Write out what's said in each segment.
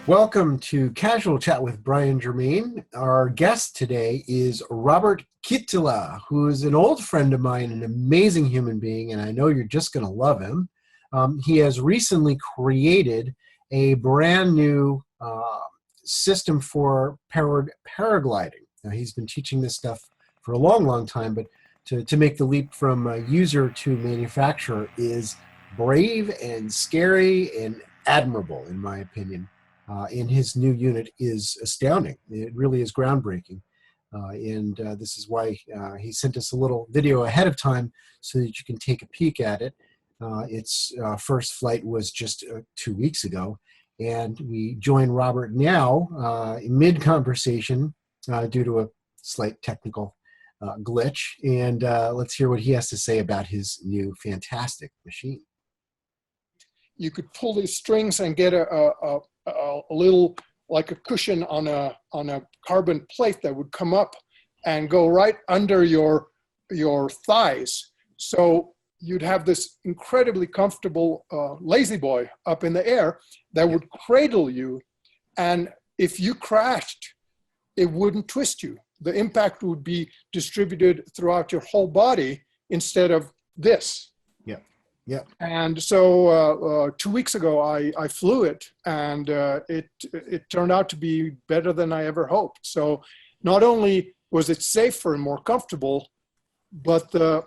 Welcome to Casual Chat with Brian Germain. Our guest today is Robet Kittila, who is an old friend of mine, an amazing human being, and I know you're just going to love him. He has recently created a brand new system for powered paragliding. Now, he's been teaching this stuff for a long, long time, but to make the leap from user to manufacturer is brave and scary and admirable, in my opinion. And his new unit is astounding. It really is groundbreaking. And this is why he sent us a little video ahead of time so that you can take a peek at it. Its first flight was just 2 weeks ago. And we join Robert now mid-conversation due to a slight technical glitch. And let's hear what he has to say about his new fantastic machine. You could pull these strings and get a little, like a cushion on a carbon plate that would come up and go right under your thighs. So you'd have this incredibly comfortable lazy boy up in the air that would cradle you. And if you crashed, it wouldn't twist you. The impact would be distributed throughout your whole body instead of this. Yeah. And so 2 weeks ago, I flew it, and it turned out to be better than I ever hoped. So not only was it safer and more comfortable, but the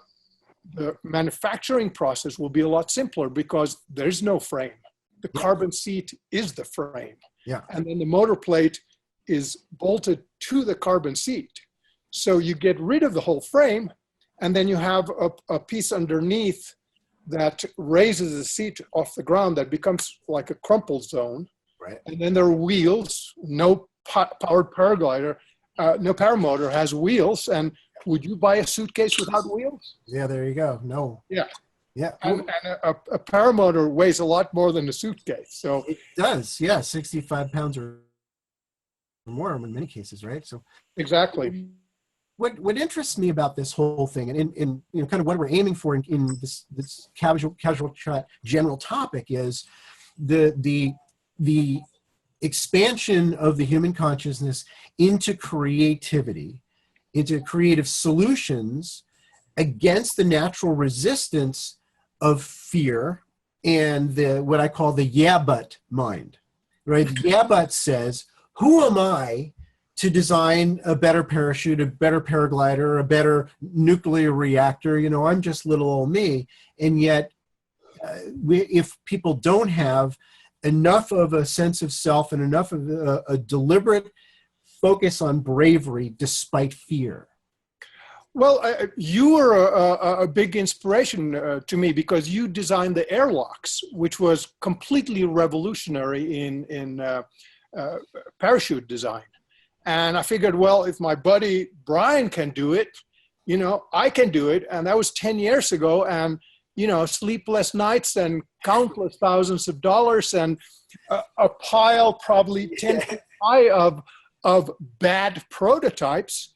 manufacturing process will be a lot simpler because there's no frame. The carbon seat is the frame. Yeah. And then the motor plate is bolted to the carbon seat. So you get rid of the whole frame, and then you have a piece underneath that raises the seat off the ground that becomes like a crumple zone. Right. And then there are wheels. No powered paraglider, no paramotor has wheels. And would you buy a suitcase without wheels? Yeah, there you go. No. Yeah. Yeah. And a paramotor weighs a lot more than a suitcase. So it does. Yeah, 65 pounds or more in many cases, right? So exactly. What interests me about this whole thing, and in kind of what we're aiming for in this casual chat general topic, is the expansion of the human consciousness into creativity, into creative solutions against the natural resistance of fear and what I call the yeah but mind. Right? The yeah but says, who am I to design a better parachute, a better paraglider, a better nuclear reactor? I'm just little old me. And yet, if people don't have enough of a sense of self and enough of a deliberate focus on bravery despite fear. Well, you were a big inspiration to me because you designed the airlocks, which was completely revolutionary in parachute design. And I figured, well, if my buddy Brian can do it, I can do it. And that was 10 years ago. And, sleepless nights and countless thousands of dollars and a pile probably 10 feet high of bad prototypes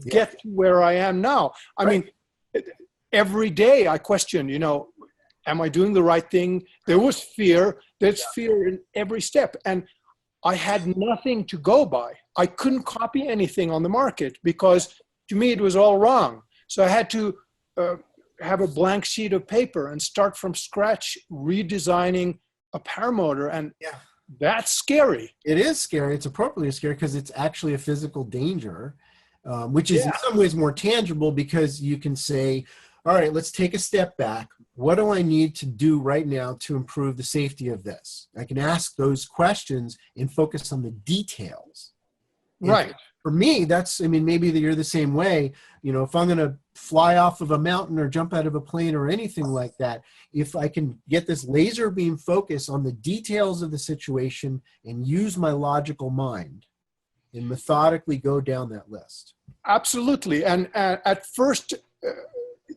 get to where I am now. I mean, every day I question, am I doing the right thing? There was fear. There's fear in every step. And I had nothing to go by. I couldn't copy anything on the market because to me it was all wrong. So I had to have a blank sheet of paper and start from scratch redesigning a paramotor. And that's scary. It is scary. It's appropriately scary because it's actually a physical danger, which is in some ways more tangible because you can say, all right, let's take a step back. What do I need to do right now to improve the safety of this? I can ask those questions and focus on the details. Right. And for me, maybe you're the same way. If I'm going to fly off of a mountain or jump out of a plane or anything like that, if I can get this laser beam focus on the details of the situation and use my logical mind and methodically go down that list. Absolutely. And at first,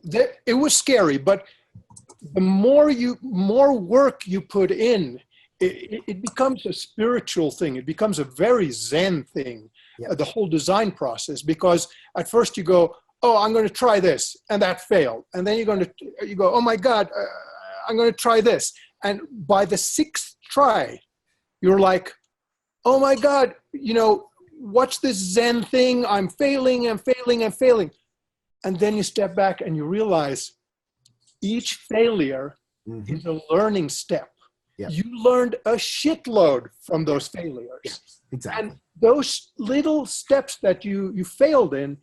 it was scary, but the more work you put in, it becomes a spiritual thing. It becomes a very Zen thing, the whole design process, because at first you go, oh, I'm going to try this, and that failed. And then you go, oh my God, I'm going to try this. And by the sixth try, you're like, oh my God, what's this Zen thing? I'm failing and failing and failing. And then you step back and you realize each failure is a learning step. Yeah. You learned a shitload from those failures. Yeah, exactly. And those little steps that you failed in,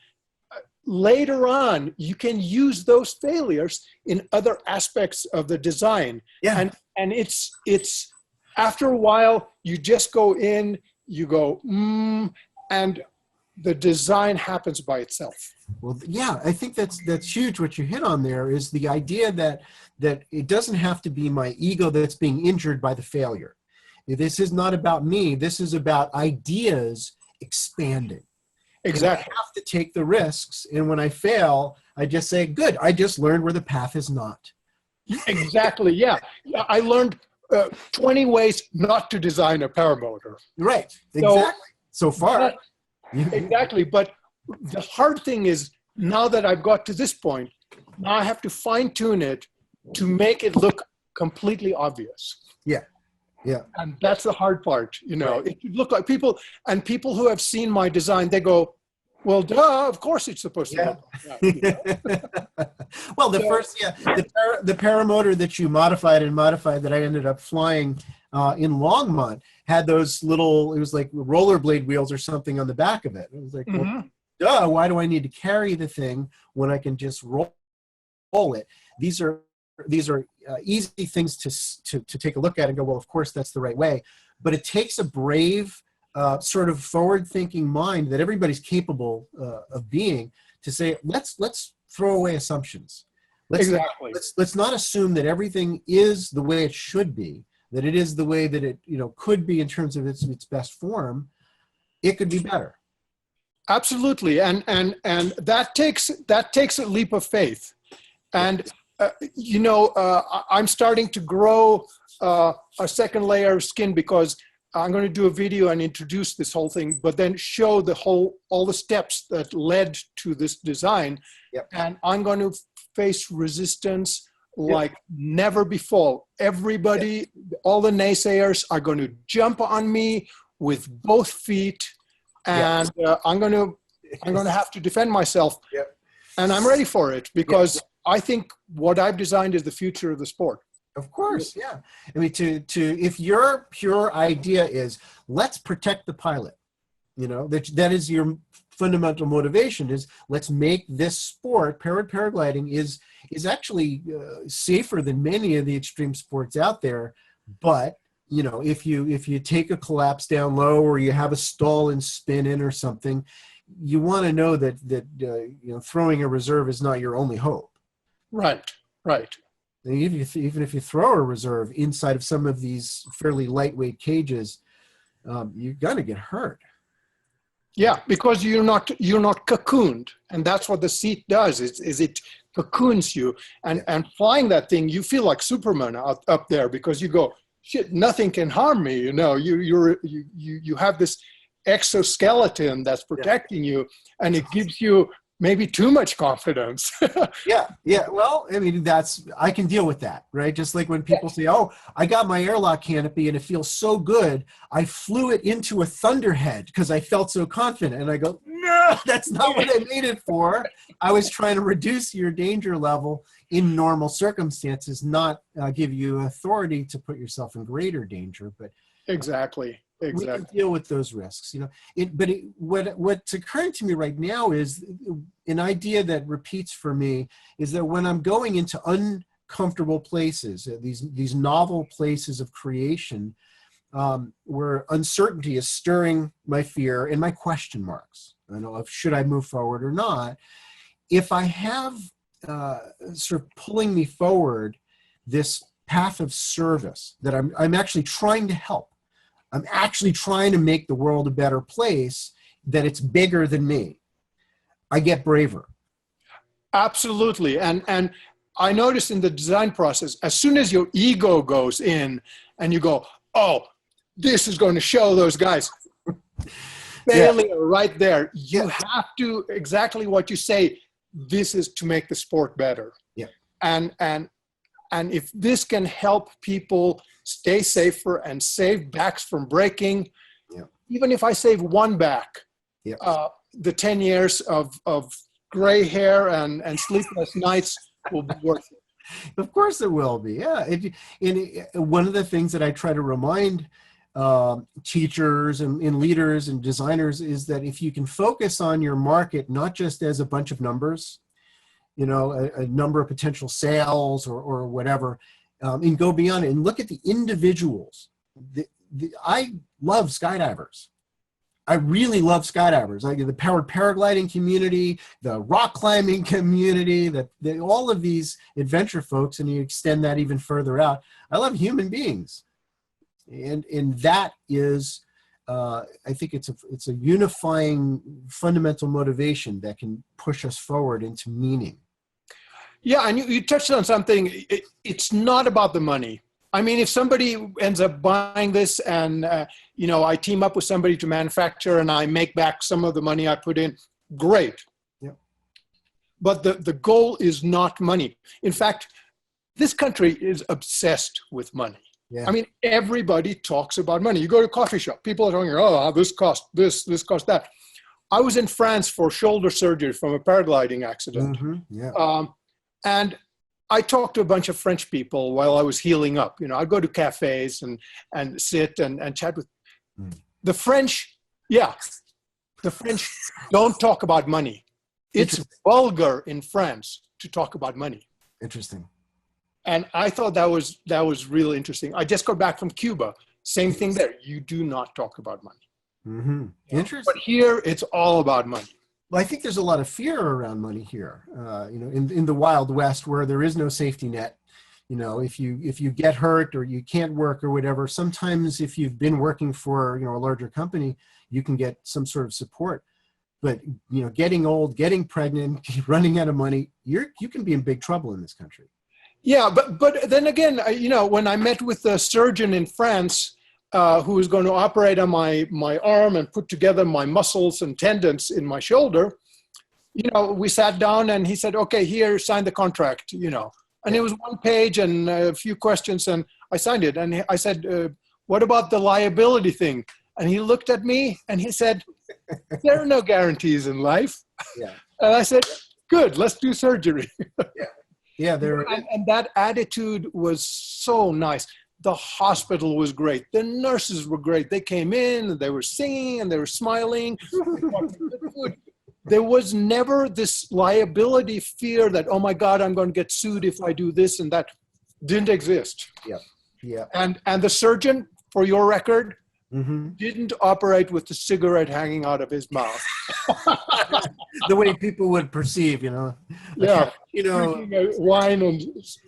later on, you can use those failures in other aspects of the design. Yeah. And it's after a while, you just go in, you go, and the design happens by itself. Well, yeah, I think that's huge. What you hit on there is the idea that it doesn't have to be my ego that's being injured by the failure. This is not about me. This is about ideas expanding. Exactly. And I have to take the risks. And when I fail, I just say, good, I just learned where the path is not. Exactly, yeah. I learned 20 ways not to design a paramotor. Right, exactly. So far. Exactly, but the hard thing is, now that I've got to this point, now I have to fine tune it to make it look completely obvious. Yeah. Yeah. And that's the hard part, Right. It should look like people who have seen my design, they go, well, duh, of course it's supposed to look like that. Well, the paramotor that you modified that I ended up flying in Longmont had those little, it was like rollerblade wheels or something on the back of it. It was like, well, duh, why do I need to carry the thing when I can just roll it? These are easy things to take a look at and go, well, of course that's the right way. But it takes a brave, sort of forward-thinking mind that everybody's capable of being to say, let's throw away assumptions. Let's not assume that everything is the way it should be, that it is the way that it could be in terms of its best form. It could be better. Absolutely, and that takes a leap of faith, and I'm starting to grow a second layer of skin, because I'm going to do a video and introduce this whole thing, but then show all the steps that led to this design. Yep. And I'm going to face resistance like never before. Everybody, all the naysayers are going to jump on me with both feet, and I'm going to have to defend myself. Yep. And I'm ready for it, because I think what I've designed is the future of the sport. Of course, yeah. I mean, if your pure idea is let's protect the pilot, that is your fundamental motivation, is let's make this sport, paragliding is actually safer than many of the extreme sports out there. But if you take a collapse down low, or you have a stall and spin in or something, you want to know that throwing a reserve is not your only hope. Right. Even if you throw a reserve inside of some of these fairly lightweight cages, you're gonna get hurt. Yeah, because you're not cocooned, and that's what the seat does. Is it cocoons you, and flying that thing, you feel like Superman up there, because you go, shit, nothing can harm me. You have this exoskeleton that's protecting you, and it gives you maybe too much confidence. Yeah. Well, I mean, I can deal with that, right? Just like when people say, oh, I got my airlock canopy and it feels so good, I flew it into a thunderhead because I felt so confident. And I go, no, that's not what I made it for. I was trying to reduce your danger level in normal circumstances, not give you authority to put yourself in greater danger. But Exactly. We can deal with those risks, what's occurring to me right now is an idea that repeats for me, is that when I'm going into uncomfortable places, these novel places of creation, where uncertainty is stirring my fear and my question marks, should I move forward or not? If I have sort of pulling me forward this path of service that I'm actually trying to help, I'm actually trying to make the world a better place, that it's bigger than me, I get braver. Absolutely. And I noticed in the design process, as soon as your ego goes in and you go, oh, this is going to show those guys failure right there. You have to, exactly what you say, this is to make the sport better. Yeah. And if this can help people stay safer and save backs from breaking, even if I save one back, Yep. the 10 years of gray hair and sleepless nights will be worth it. Of course it will be. Yeah. One of the things that I try to remind teachers and leaders and designers is that if you can focus on your market, not just as a bunch of numbers, a number of potential sales or whatever, and go beyond it and look at the individuals. I love skydivers. I really love skydivers. The powered paragliding community, the rock climbing community, all of these adventure folks, and you extend that even further out. I love human beings, and that is, I think it's a unifying fundamental motivation that can push us forward into meaning. Yeah, and you touched on something. It's not about the money. I mean, if somebody ends up buying this and, I team up with somebody to manufacture and I make back some of the money I put in, great. Yep. But the goal is not money. In fact, this country is obsessed with money. Yeah. I mean, everybody talks about money. You go to a coffee shop, people are talking, oh, this cost this cost that. I was in France for shoulder surgery from a paragliding accident. Mm-hmm. Yeah. And I talked to a bunch of French people while I was healing up. I'd go to cafes and sit and chat with the French. Yeah, the French don't talk about money. It's vulgar in France to talk about money. Interesting. And I thought that was really interesting. I just got back from Cuba. Same thing there. You do not talk about money. Mm-hmm. Interesting. But here, it's all about money. Well, I think there's a lot of fear around money here, in the Wild West where there is no safety net. If you get hurt or you can't work or whatever, sometimes if you've been working for, a larger company, you can get some sort of support. But, getting old, getting pregnant, running out of money, you can be in big trouble in this country. Yeah, but then again, when I met with the surgeon in France, who was going to operate on my arm and put together my muscles and tendons in my shoulder, we sat down and he said, okay, here, sign the contract, and it was one page and a few questions and I signed it. And I said, what about the liability thing? And he looked at me and he said, there are no guarantees in life. Yeah. And I said, good, let's do surgery. Yeah. Yeah. And that attitude was so nice. The hospital was great. The nurses were great. They came in and they were singing and they were smiling. There was never this liability fear that, oh my God, I'm going to get sued if I do this and that. Didn't exist. Yeah. Yeah. And the surgeon, for your record, mm-hmm. didn't operate with the cigarette hanging out of his mouth. The way people would perceive, Yeah. Drinking wine and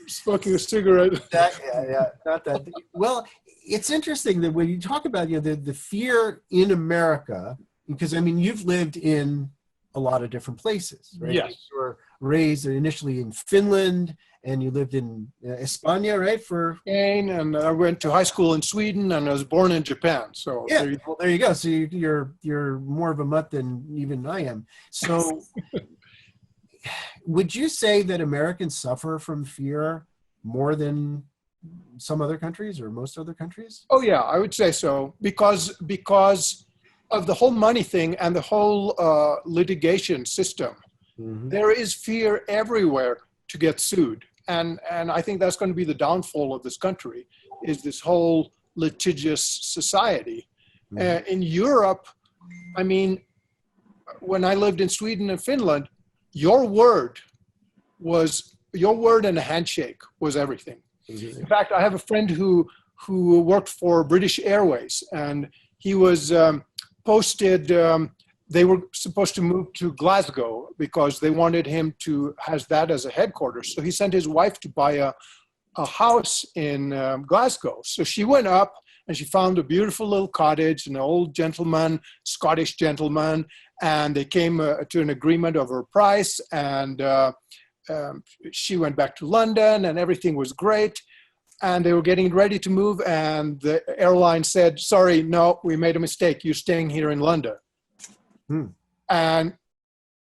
smoking a cigarette. Yeah, not that. Well, it's interesting that when you talk about the fear in America, because you've lived in a lot of different places, right? Yes. You were raised initially in Finland, and you lived in España, right? For Spain, and I went to high school in Sweden, and I was born in Japan. So yeah, there you go. So you're more of a mutt than even I am. So. Would you say that Americans suffer from fear more than some other countries or most other countries? Oh yeah, I would say so because of the whole money thing and the whole litigation system. Mm-hmm. There is fear everywhere to get sued, and I think that's going to be the downfall of this country, is this whole litigious society. Mm-hmm. In Europe, when I lived in Sweden and Finland, your word and a handshake was everything. Mm-hmm. In fact, I have a friend who worked for British Airways, and he was posted. They were supposed to move to Glasgow because they wanted him to have that as a headquarters. So he sent his wife to buy a house in Glasgow. So she went up and she found a beautiful little cottage, an old gentleman, Scottish gentleman, and they came to an agreement over a price, and she went back to London and everything was great. And they were getting ready to move, and the airline said, sorry, no, we made a mistake. You're staying here in London. And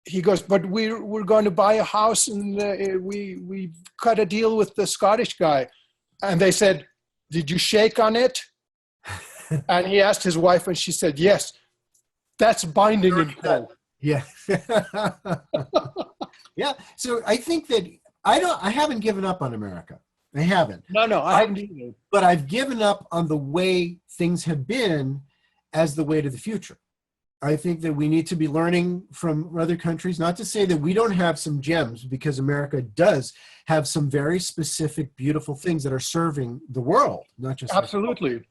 he goes, but we're going to buy a house, and we cut a deal with the Scottish guy. And they said, did you shake on it? And he asked his wife, and she said, yes, that's binding in court. Yeah. Yeah. So I think that I haven't given up on America. I haven't. No, I haven't either. But I've given up on the way things have been as the way to the future. I think that we need to be learning from other countries, not to say that we don't have some gems, because America does have some very specific, beautiful things that are serving the world, not just Absolutely.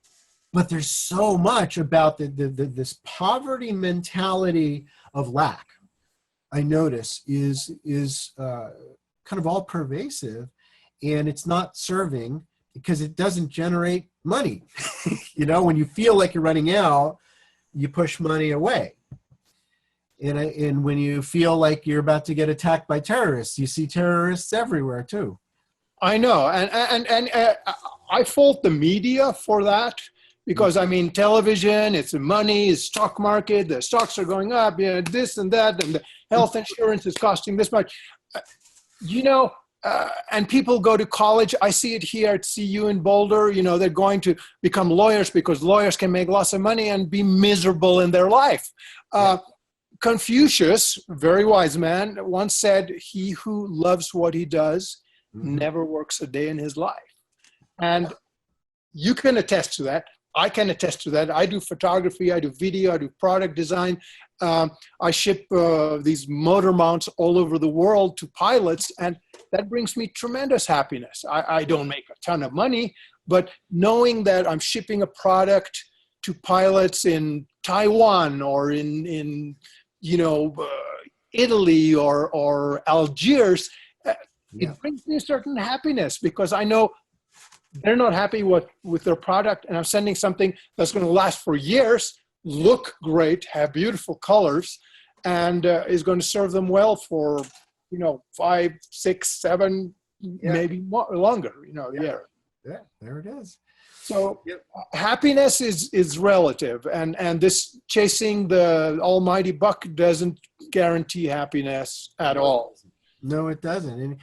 but there's so much about this poverty mentality of lack, I notice, is kind of all pervasive, and it's not serving because it doesn't generate money. You know, when you feel like you're running out, you push money away. And when you feel like you're about to get attacked by terrorists, you see terrorists everywhere too. I know. And I fault the media for that. Because I mean, television, it's money, it's stock market, the stocks are going up, you know, this and that, and the health insurance is costing this much. You know, and people go to college. I see it here at CU in Boulder. You know, they're going to become lawyers because lawyers can make lots of money and be miserable in their life. Confucius, very wise man, once said, he who loves what he does never works a day in his life. And you can attest to that. I can attest to that. I do photography, I do video, I do product design. I ship these motor mounts all over the world to pilots, and that brings me tremendous happiness. I don't make a ton of money, but knowing that I'm shipping a product to pilots in Taiwan or in you know, Italy or Algiers, it brings me a certain happiness, because I know they're not happy with their product, and I'm sending something that's going to last for years, look great, have beautiful colors, and is going to serve them well for, you know, 5, 6, 7, maybe more, longer, you know, Yeah, there it is. So happiness is relative, and this chasing the almighty buck doesn't guarantee happiness at all. No, it doesn't. And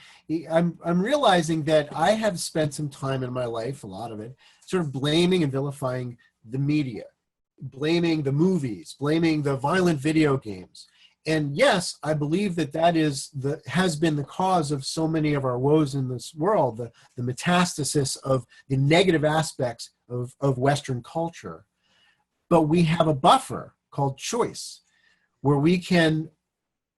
I'm realizing that I have spent some time in my life, a lot of it, sort of blaming and vilifying the media, blaming the movies, blaming the violent video games. And yes, I believe that has been the cause of so many of our woes in this world, the metastasis of the negative aspects of Western culture. But we have a buffer called choice, where we can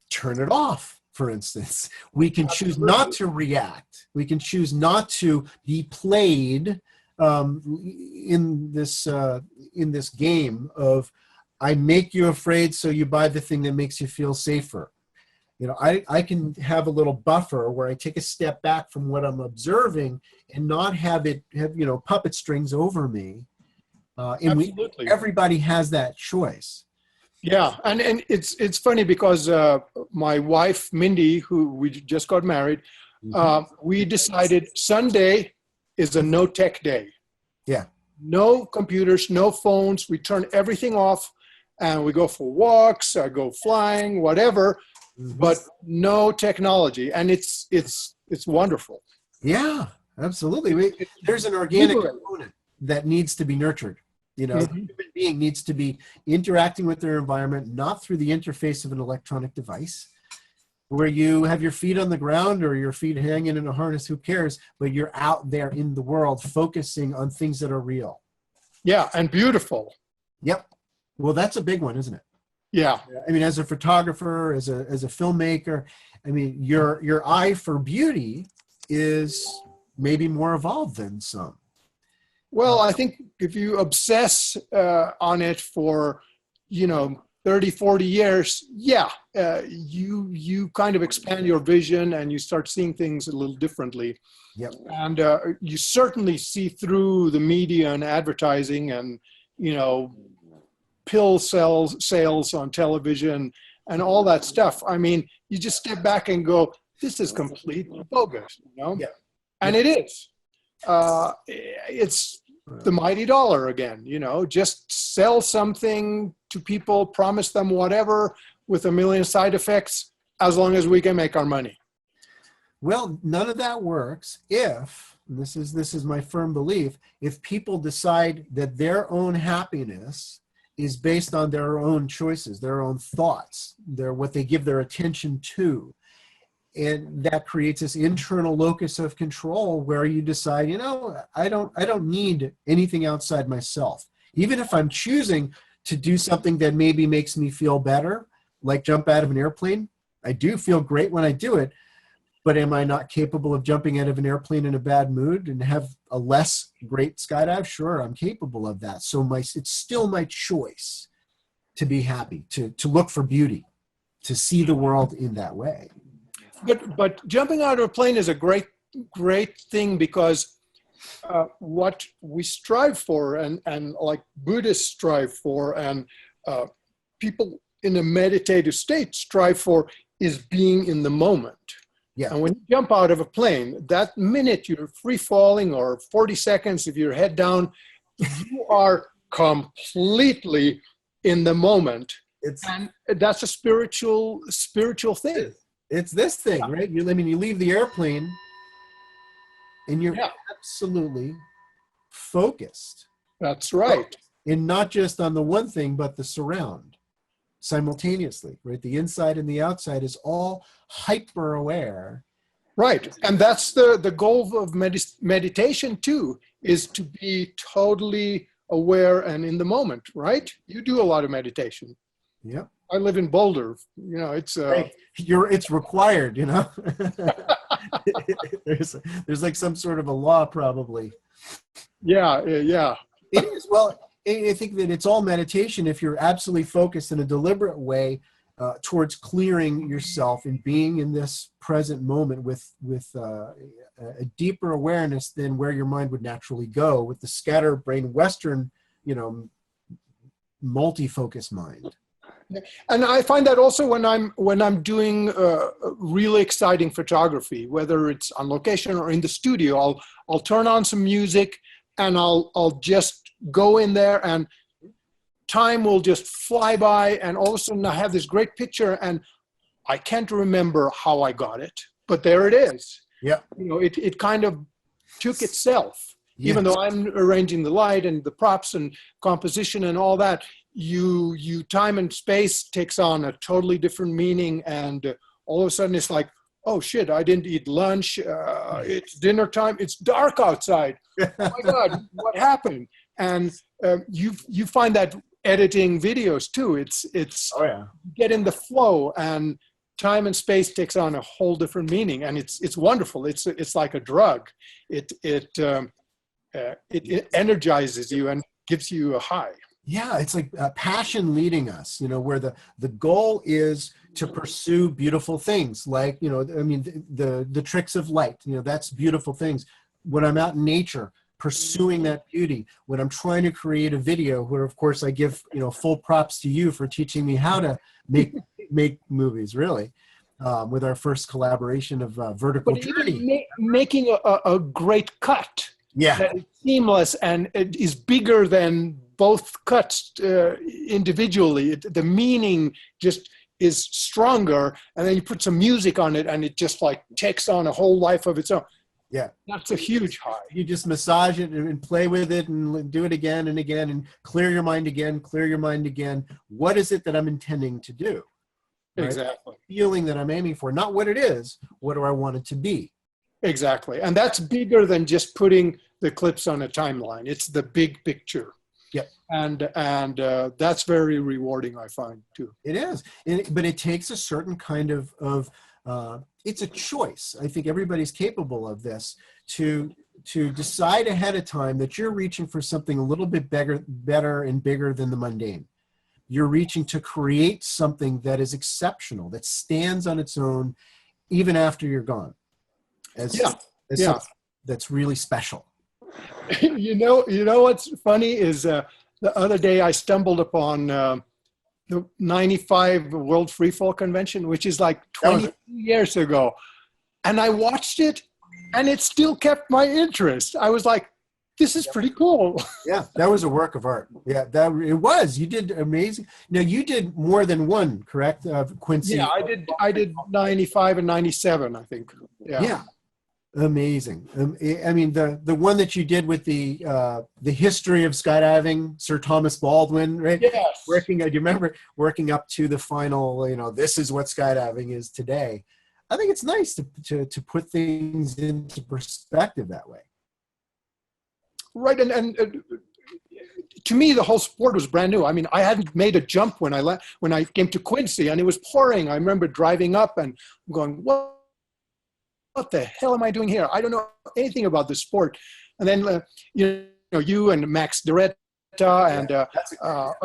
turn it off. For instance, we can choose not to react. We can choose not to be played in this game of, I make you afraid, so you buy the thing that makes you feel safer. You know, I can have a little buffer where I take a step back from what I'm observing and not have puppet strings over me. And everybody has that choice. Yeah, and it's funny because my wife, Mindy, who we just got married, we decided Sunday is a no-tech day. Yeah. No computers, no phones. We turn everything off, and we go for walks, I go flying, whatever, but no technology. And it's wonderful. Yeah, absolutely. There's an organic component that needs to be nurtured. You know, the human being needs to be interacting with their environment, not through the interface of an electronic device, where you have your feet on the ground or your feet hanging in a harness, who cares? But you're out there in the world focusing on things that are real. Yeah, and beautiful. Yep. Well, that's a big one, isn't it? Yeah. I mean, as a photographer, as a filmmaker, I mean, your eye for beauty is maybe more evolved than some. Well, I think if you obsess on it for, 30, 40 years, you kind of expand your vision and you start seeing things a little differently. Yep. And you certainly see through the media and advertising and, pill sales on television and all that stuff. I mean, you just step back and go, this is complete bogus, Yeah. And it is. It's the mighty dollar again, just sell something to people, promise them whatever with a million side effects, as long as we can make our money. Well, none of that works if and this is my firm belief, if people decide that their own happiness is based on their own choices, their own thoughts, what they give their attention to, and that creates this internal locus of control where you decide, I don't need anything outside myself. Even if I'm choosing to do something that maybe makes me feel better, like jump out of an airplane, I do feel great when I do it, but am I not capable of jumping out of an airplane in a bad mood and have a less great skydive? Sure, I'm capable of that. So it's still my choice to be happy, to look for beauty, to see the world in that way. But jumping out of a plane is a great thing, because what we strive for, and like Buddhists strive for, and people in a meditative state strive for, is being in the moment. Yeah. And when you jump out of a plane, that minute you're free falling, or 40 seconds if you're head down, you are completely in the moment. And that's a spiritual thing. It's this thing, right? You leave the airplane and you're absolutely focused. That's right. And not just on the one thing, but the surround simultaneously, right? The inside and the outside is all hyper aware. Right. And that's the goal of meditation too, is to be totally aware and in the moment, right? You do a lot of meditation. Yeah. I live in Boulder. It's it's required, there's like some sort of a law probably. Yeah. It is. Well, I think that it's all meditation if you're absolutely focused in a deliberate way towards clearing yourself and being in this present moment with a deeper awareness than where your mind would naturally go with the scatterbrain Western, multi-focus mind. And I find that also when I'm doing really exciting photography, whether it's on location or in the studio, I'll turn on some music and I'll just go in there, and time will just fly by, and all of a sudden I have this great picture and I can't remember how I got it, but there it is. Yeah. It kind of took itself. Yes. Even though I'm arranging the light and the props and composition and all that, you time and space takes on a totally different meaning, and all of a sudden it's like, oh shit, I didn't eat lunch. It's dinner time. It's dark outside. Oh my God, what happened? And you find that editing videos too. It's get in the flow, and time and space takes on a whole different meaning, and it's wonderful. It's like a drug. It energizes you and gives you a high. Yeah, it's like passion leading us, where the goal is to pursue beautiful things, like, the tricks of light, that's beautiful things. When I'm out in nature, pursuing that beauty. When I'm trying to create a video, where of course I give, full props to you for teaching me how to make movies, really, with our first collaboration of Vertical Journey. Making a great cut. Yeah. That is seamless, and it is bigger than both cuts individually. The meaning just is stronger, and then you put some music on it and it just like takes on a whole life of its own. Yeah. That's a huge high. You just massage it and play with it and do it again and again and clear your mind again. What is it that I'm intending to do? Right? Exactly. Feeling that I'm aiming for, not what it is, what do I want it to be? Exactly. And that's bigger than just putting the clips on a timeline. It's the big picture. Yeah. And that's very rewarding, I find, too. It is. But it takes a certain kind of it's a choice. I think everybody's capable of this, to decide ahead of time that you're reaching for something a little bit better and bigger than the mundane. You're reaching to create something that is exceptional, that stands on its own, even after you're gone. Something that's really special. You know what's funny is the other day I stumbled upon the 95 World Freefall Convention, which is like 20 years ago. And I watched it, and it still kept my interest. I was like, this is pretty cool. Yeah, that was a work of art. Yeah, it was. You did amazing. Now, you did more than one, correct, Quincy? Yeah, I did 95 and 97, I think. Yeah. Amazing. I mean, the one that you did with the history of skydiving, Sir Thomas Baldwin, right? Yes. Working, do you remember working up to the final? This is what skydiving is today. I think it's nice to put things into perspective that way. Right, and to me, the whole sport was brand new. I mean, I hadn't made a jump when I came to Quincy, and it was pouring. I remember driving up and going, what the hell am I doing here? I don't know anything about this sport. And then, you and Max Doretta and a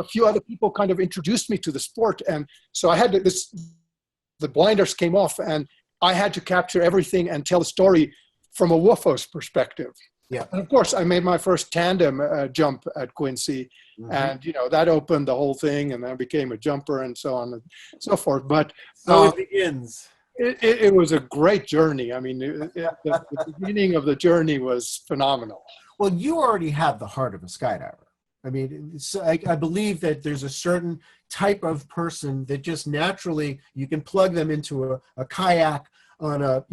few other people kind of introduced me to the sport. And so I had the blinders came off, and I had to capture everything and tell the story from a WUFO's perspective. Yeah. And of course, I made my first tandem jump at Quincy, and that opened the whole thing, and I became a jumper and so on and so forth. But so it begins. It was a great journey. I mean, the beginning of the journey was phenomenal. Well, you already have the heart of a skydiver. I mean, I believe that there's a certain type of person that just naturally you can plug them into a kayak, on a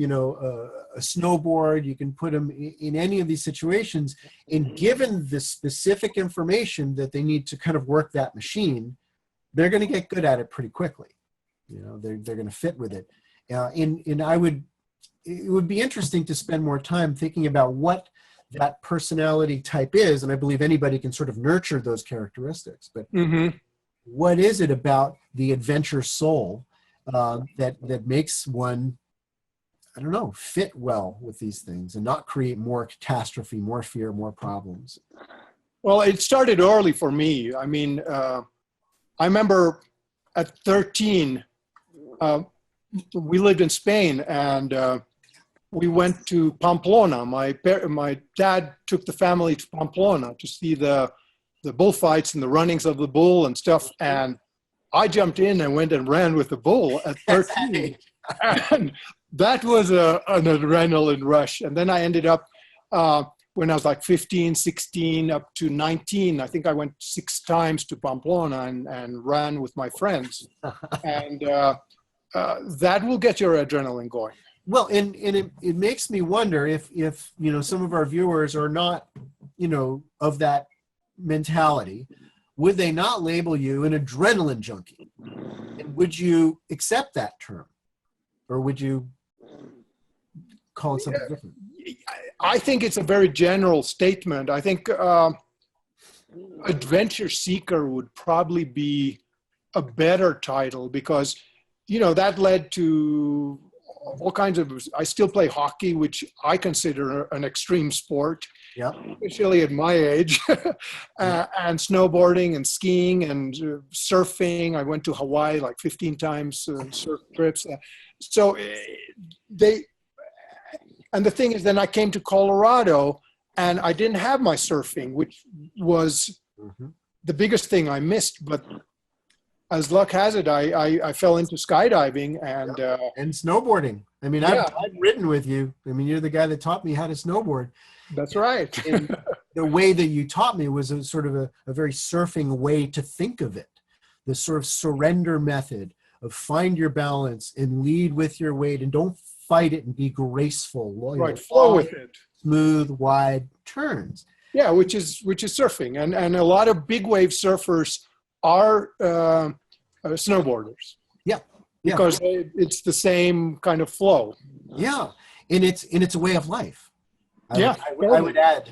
snowboard. You can put them in any of these situations, and given the specific information that they need to kind of work that machine, they're going to get good at it pretty quickly. They're going to fit with it. It would be interesting to spend more time thinking about what that personality type is, and I believe anybody can sort of nurture those characteristics. But what is it about the adventure soul that makes one, I don't know, fit well with these things and not create more catastrophe, more fear, more problems? Well, it started early for me. I mean, I remember at 13, we lived in Spain, and we went to Pamplona. My dad took the family to Pamplona to see the bullfights and the runnings of the bull and stuff. And I jumped in and went and ran with the bull at 13. And that was an adrenaline rush. And then I ended up, when I was like 15, 16, up to 19, I think I went 6 times to Pamplona and ran with my friends. And that will get your adrenaline going. Well, and it makes me wonder if some of our viewers are not, of that mentality, would they not label you an adrenaline junkie? And would you accept that term? Or would you call it something different? I think it's a very general statement. I think adventure seeker would probably be a better title, because that led to all kinds of, I still play hockey, which I consider an extreme sport, especially at my age, and snowboarding and skiing and surfing. I went to Hawaii like 15 times, surf trips. So and the thing is, then I came to Colorado and I didn't have my surfing, which was the biggest thing I missed. But as luck has it, I fell into skydiving and snowboarding. I mean, I've ridden with you. I mean, you're the guy that taught me how to snowboard. That's right. And the way that you taught me was a sort of a very surfing way to think of it. The sort of surrender method of find your balance and lead with your weight and don't fight it and be graceful. Right, flow with it. Smooth, wide turns. Yeah, which is surfing. And a lot of big wave surfers are snowboarders. Because it's the same kind of flow. Yeah, and it's a way of life. I would add.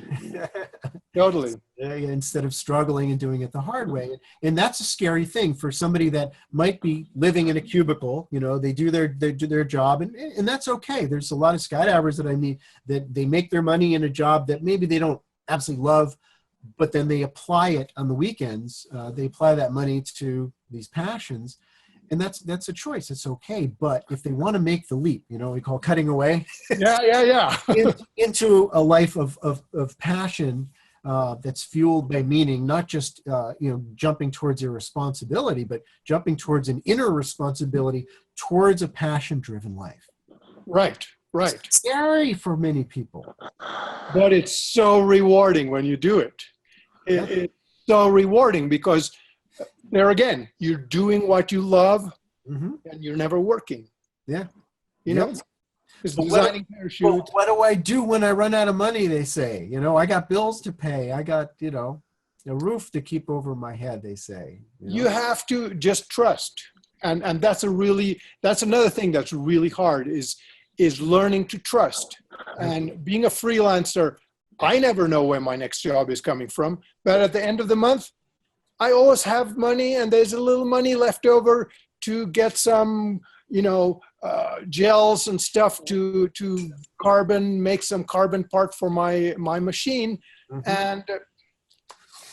Totally. Instead of struggling and doing it the hard way. And that's a scary thing for somebody that might be living in a cubicle. They do their job, and that's okay. There's a lot of skydivers that I meet that they make their money in a job that maybe they don't absolutely love, but then they apply it on the weekends. They apply that money to these passions. And that's a choice. It's okay. But if they want to make the leap, we call cutting away. into a life of passion that's fueled by meaning, not just jumping towards your responsibility, but jumping towards an inner responsibility towards a passion-driven life. Right. It's scary for many people, but it's so rewarding when you do it. It's so rewarding because there again, you're doing what you love, and you're never working. Yeah. It's But designing but parachutes. what do I do when I run out of money? They say, I got bills to pay. I got, a roof to keep over my head, they say. You have to just trust. And that's another thing that's really hard is learning to trust. And being a freelancer, I never know where my next job is coming from. But at the end of the month, I always have money, and there's a little money left over to get some, gels and stuff to make some carbon part for my machine. Mhm. And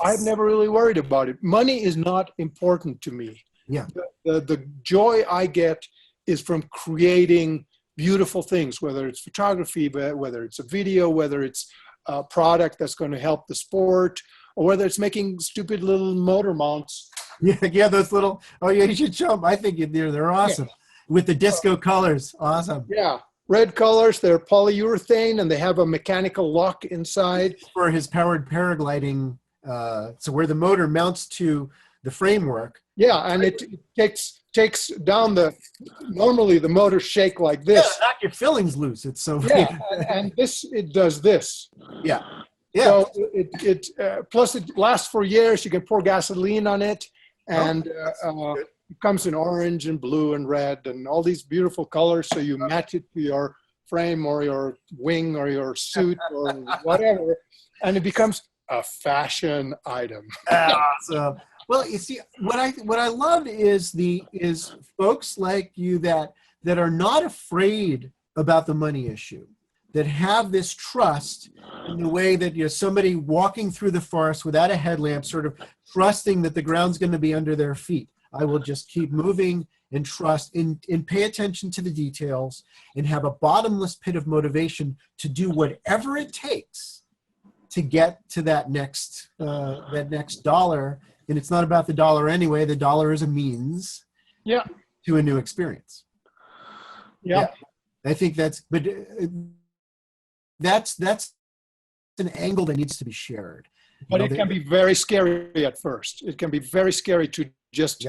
I've never really worried about it. Money is not important to me. Yeah. The joy I get is from creating beautiful things, whether it's photography, whether it's a video, whether it's a product that's going to help the sport, or whether it's making stupid little motor mounts. Yeah, those little, you should show them. I think they're awesome. With the disco colors. Awesome. Yeah. Red colors, they're polyurethane, and they have a mechanical lock inside. For his powered paragliding, so where the motor mounts to the framework. Yeah, and it takes down normally the motors shake like this. Yeah, knock your fillings loose. It's so and it does this. Yeah. So it plus it lasts for years. You can pour gasoline on it, and it comes in orange and blue and red and all these beautiful colors. So you match it to your frame or your wing or your suit or whatever, and it becomes a fashion item. Awesome. Well, you see, what I love is folks like you that are not afraid about the money issue, that have this trust in the way that somebody walking through the forest without a headlamp, sort of trusting that the ground's going to be under their feet. I will just keep moving and trust and pay attention to the details and have a bottomless pit of motivation to do whatever it takes to get to that next dollar. And it's not about the dollar anyway. The dollar is a means to a new experience. Yeah. I think that's an angle that needs to be shared. But it can be very scary at first. It can be very scary to just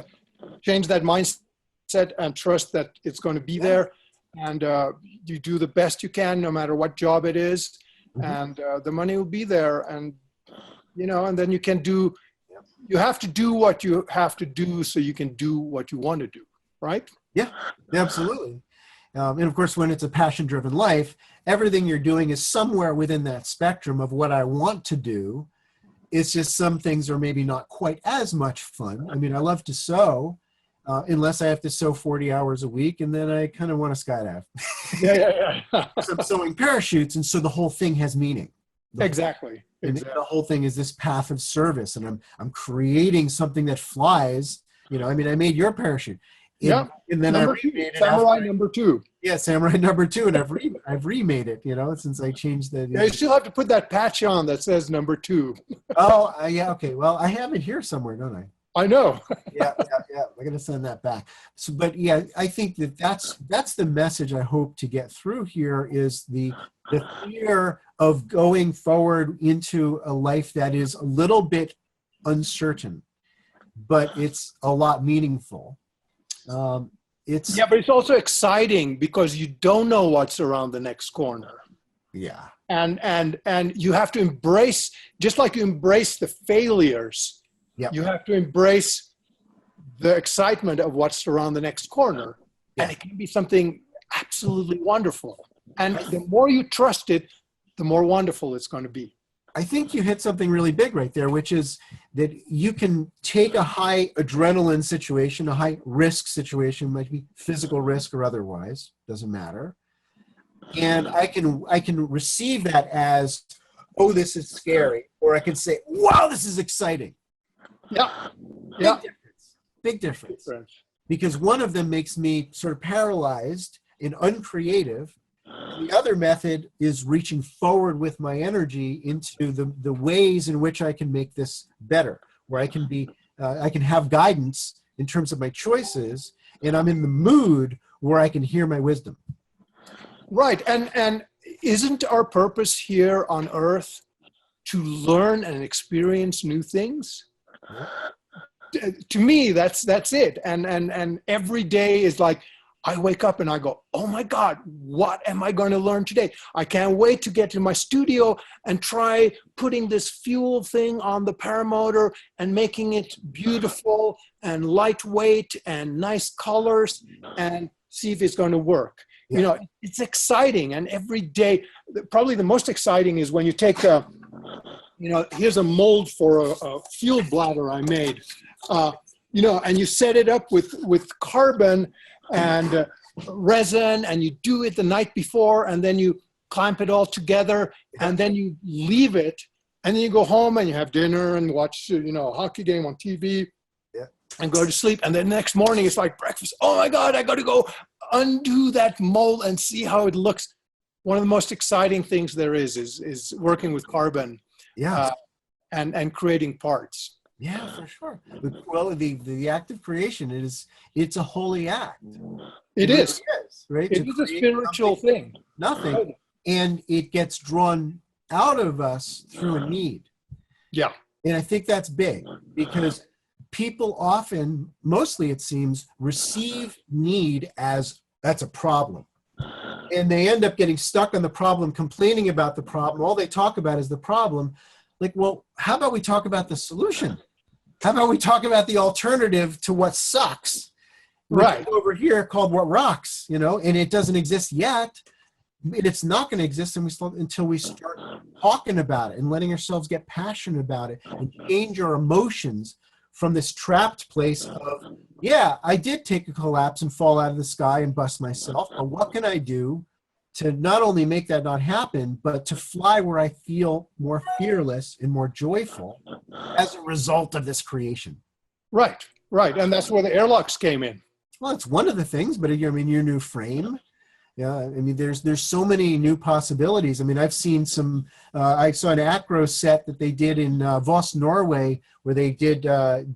change that mindset and trust that it's going to be there. And you do the best you can, no matter what job it is. Mm-hmm. And the money will be there. And, and then you have to do what you have to do so you can do what you want to do. Right? Yeah, absolutely. And of course, when it's a passion-driven life, everything you're doing is somewhere within that spectrum of what I want to do. It's just some things are maybe not quite as much fun. I mean, I love to sew, unless I have to sew 40 hours a week, and then I kind of want to skydive. Yeah. So I'm sewing parachutes, and so the whole thing has meaning. Exactly. The whole thing is this path of service, and I'm creating something that flies. I made your parachute. And then Samurai number 2. Yeah, Samurai number 2, and I've remade it, since I changed the. You still have to put that patch on that says number 2. Oh, yeah, okay. Well, I have it here somewhere, don't I? I know. yeah. I'm gonna send that back. So, but yeah, I think that's the message I hope to get through here is the fear of going forward into a life that is a little bit uncertain, but it's a lot meaningful. But it's also exciting because you don't know what's around the next corner. Yeah. And you have to embrace, just like you embrace the failures, you have to embrace the excitement of what's around the next corner. Yeah. And it can be something absolutely wonderful. And the more you trust it, the more wonderful it's going to be. I think you hit something really big right there, which is that you can take a high adrenaline situation, a high risk situation, might be physical risk or otherwise, doesn't matter. And I can receive that as, oh, this is scary. Or I can say, wow, this is exciting. Yeah. Big difference. Because one of them makes me sort of paralyzed and uncreative. The other method is reaching forward with my energy into the ways in which I can make this better, where I can have guidance in terms of my choices, and I'm in the mood where I can hear my wisdom. Right, and isn't our purpose here on Earth to learn and experience new things? To me, that's it, and every day is like, I wake up and I go, oh my God, what am I going to learn today? I can't wait to get to my studio and try putting this fuel thing on the paramotor and making it beautiful and lightweight and nice colors and see if it's going to work. Yeah. You know, it's exciting. And every day, probably the most exciting is when you take a, you know, here's a mold for a fuel bladder I made, you know, and you set it up with carbon and resin, and you do it the night before, and then you clamp it all together, and then you leave it, and then you go home and you have dinner and watch, you know, a hockey game on TV, and go to sleep. And then next morning it's like breakfast. Oh my God, I got to go undo that mold and see how it looks. One of the most exciting things there is working with carbon, and creating parts. Yeah, for sure. Well, the act of creation it's a holy act. It is, right? It is a spiritual thing. Nothing, and it gets drawn out of us through a need. Yeah, and I think that's big because people often, mostly it seems, receive need as that's a problem, and they end up getting stuck on the problem, complaining about the problem. All they talk about is the problem. Like, well, how about we talk about the solution? How about we talk about the alternative to what sucks? Right. Over here called what rocks, you know, and it doesn't exist yet. And it's not going to exist until we start talking about it and letting ourselves get passionate about it and change our emotions from this trapped place of, yeah, I did take a collapse and fall out of the sky and bust myself, but what can I do to not only make that not happen, but to fly where I feel more fearless and more joyful as a result of this creation. Right. And that's where the airlocks came in. Well, it's one of the things, but I mean, your new frame. Yeah, I mean, there's so many new possibilities. I mean, I've seen some, I saw an acro set that they did in Voss, Norway, where they did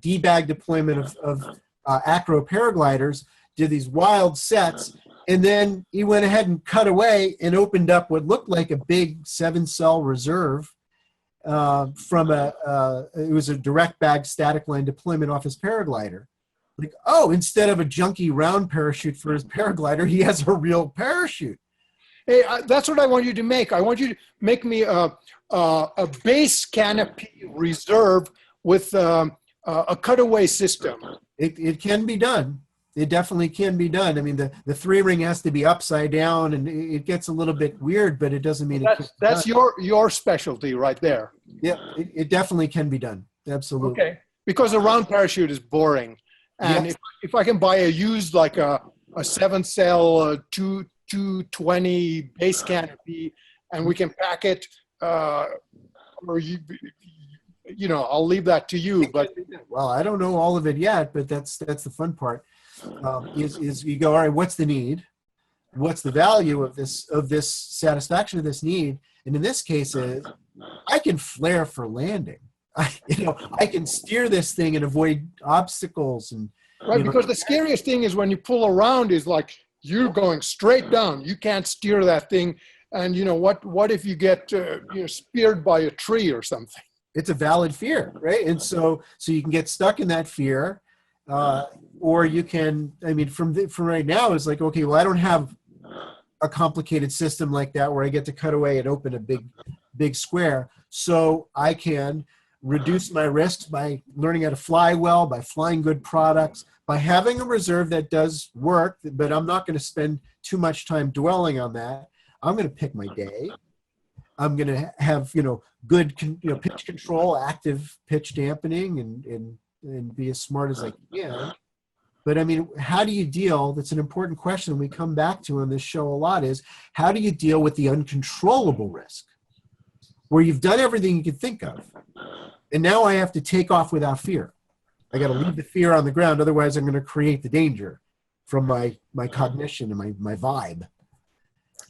debag deployment of acro paragliders, did these wild sets. And then he went ahead and cut away and opened up what looked like a big 7-cell reserve from it was a direct bag static line deployment off his paraglider. Like, oh, instead of a junky round parachute for his paraglider, he has a real parachute. Hey, that's what I want you to make. I want you to make me a base canopy reserve with a cutaway system. It can be done. It definitely can be done. I mean, the 3-ring has to be upside down, and it gets a little bit weird, but it doesn't mean that's your specialty right there. Yeah, it definitely can be done. Absolutely. Okay, because a round parachute is boring, and if I can buy a used like a 7-cell 220 base canopy, and we can pack it, or you know, I'll leave that to you. But well, I don't know all of it yet, but that's the fun part. Is you go, all right, what's the need? What's the value of this satisfaction of this need? And in this case is I can flare for landing. I can steer this thing and avoid obstacles and right, because the scariest thing is when you pull around is like you're going straight down. You can't steer that thing, and you know what if you get speared by a tree or something? It's a valid fear, right? And so you can get stuck in that fear. Or you can, I mean, from right now, it's like, okay, well, I don't have a complicated system like that where I get to cut away and open a big square. So I can reduce my risks by learning how to fly well, by flying good products, by having a reserve that does work, but I'm not going to spend too much time dwelling on that. I'm going to pick my day. I'm going to have, good, pitch control, active pitch dampening, and be as smart as I can. But I mean, how do you deal? That's an important question we come back to on this show a lot is, how do you deal with the uncontrollable risk? Where you've done everything you could think of. And now I have to take off without fear. I got to leave the fear on the ground. Otherwise, I'm going to create the danger from my cognition and my vibe.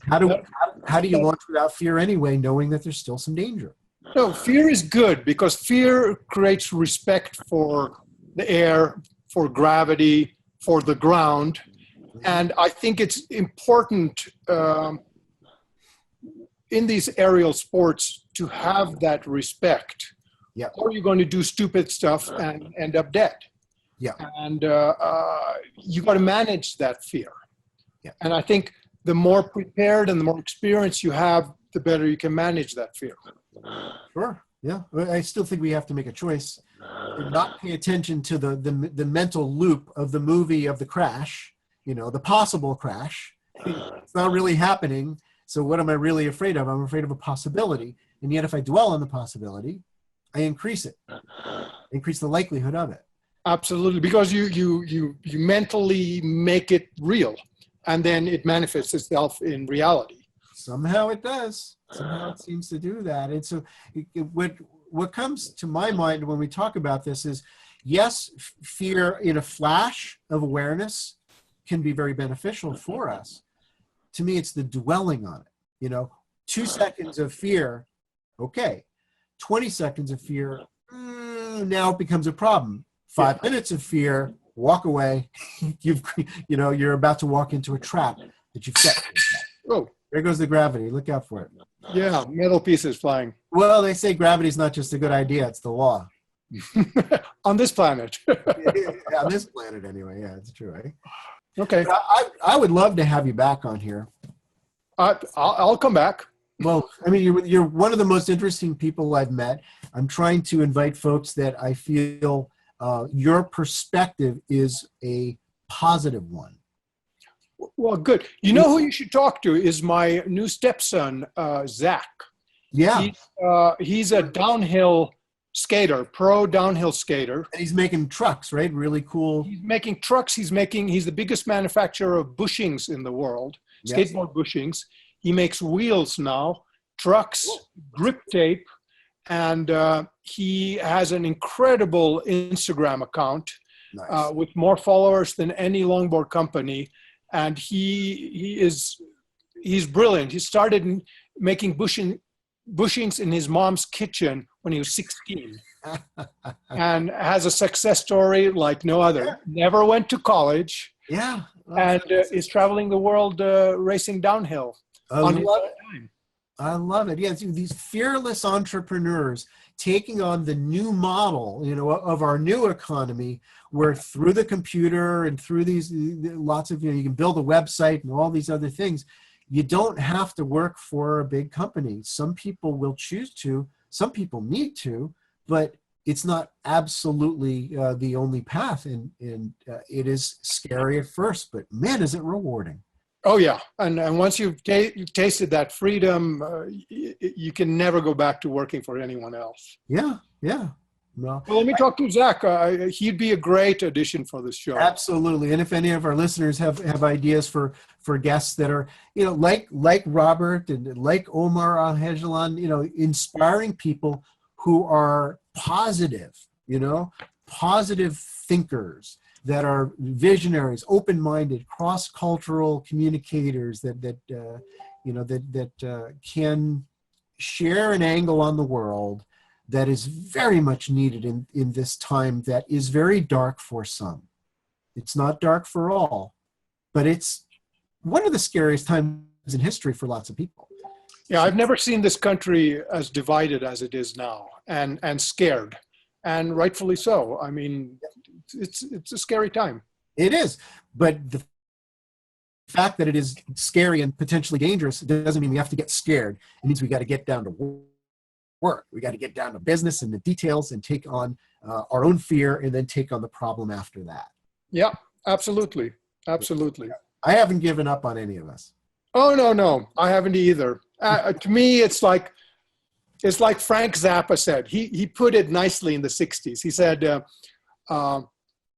How do you launch without fear anyway, knowing that there's still some danger? No, fear is good because fear creates respect for the air, for gravity, for the ground. And I think it's important in these aerial sports to have that respect. Yeah. Or you're going to do stupid stuff and end up dead. Yeah. And you got to manage that fear. Yeah. And I think the more prepared and the more experience you have, the better you can manage that fear. Sure. Yeah. I still think we have to make a choice and not pay attention to the mental loop of the movie of the crash, the possible crash. It's not really happening. So what am I really afraid of? I'm afraid of a possibility. And yet if I dwell on the possibility, I increase it, increase the likelihood of it. Absolutely, because you mentally make it real, and then it manifests itself in reality. Somehow it does. Somehow it seems to do that. And so what comes to my mind when we talk about this is, yes, fear in a flash of awareness can be very beneficial for us. To me, it's the dwelling on it. 2 seconds of fear, okay. 20 seconds of fear, now it becomes a problem. 5 minutes of fear, walk away. You're about to walk into a trap that you've set. Oh, there goes the gravity. Look out for it. Yeah, metal pieces flying. Well, they say gravity is not just a good idea; it's the law. On this planet. On this planet, anyway. Yeah, it's true. Eh? Okay. I would love to have you back on here. I'll come back. Well, I mean, you're one of the most interesting people I've met. I'm trying to invite folks that I feel your perspective is a positive one. Well, good. You know who you should talk to is my new stepson, Zach. Yeah. He's a downhill skater, pro downhill skater. And he's making trucks, right? Really cool. He's making trucks. He's the biggest manufacturer of bushings in the world, skateboard bushings. He makes wheels now, trucks, grip tape, and he has an incredible Instagram account with more followers than any longboard company. And he's brilliant. He started making bushings in his mom's kitchen when he was 16 and has a success story like no other. Never went to college. Yeah. And is traveling the world racing downhill. I love it. Yeah, these fearless entrepreneurs taking on the new model, of our new economy, where through the computer and through these lots of, you can build a website and all these other things. You don't have to work for a big company. Some people will choose to, some people need to, but it's not absolutely the only path. And it is scary at first, but man, is it rewarding. Oh yeah, and once you've tasted that freedom, you can never go back to working for anyone else. Yeah. Well, let me talk to Zach. He'd be a great addition for this show. Absolutely. And if any of our listeners have ideas for guests that are, like Robert and like Omar Al-Hajlan, inspiring people who are positive, positive thinkers, that are visionaries, open-minded, cross-cultural communicators that can share an angle on the world that is very much needed in this time that is very dark for some. It's not dark for all, but it's one of the scariest times in history for lots of people. Yeah, I've never seen this country as divided as it is now, and scared, and rightfully so. I mean, it's a scary time. It is, but the fact that it is scary and potentially dangerous doesn't mean we have to get scared. It means we got to get down to work. We got to get down to business and the details and take on our own fear and then take on the problem after that. Yeah, absolutely. Absolutely. I haven't given up on any of us. Oh, no, I haven't either. To me, it's like Frank Zappa said. He put it nicely in the 60s. He said,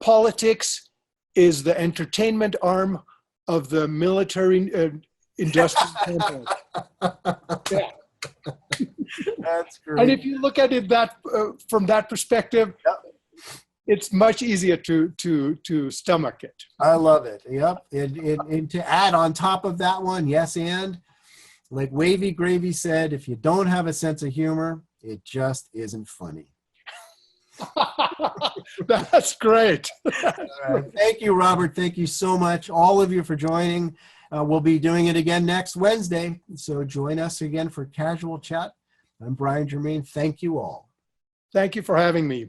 politics is the entertainment arm of the military industrial complex. Yeah. That's great. And if you look at it from that perspective, it's much easier to stomach it. I love it. Yep. And to add on top of that one, yes, and like Wavy Gravy said, if you don't have a sense of humor, it just isn't funny. That's great. Thank you, Robert. Thank you so much, all of you, for joining. We'll be doing it again next Wednesday, so join us again for Casual Chat. I'm Brian Germain. Thank you all. Thank you for having me.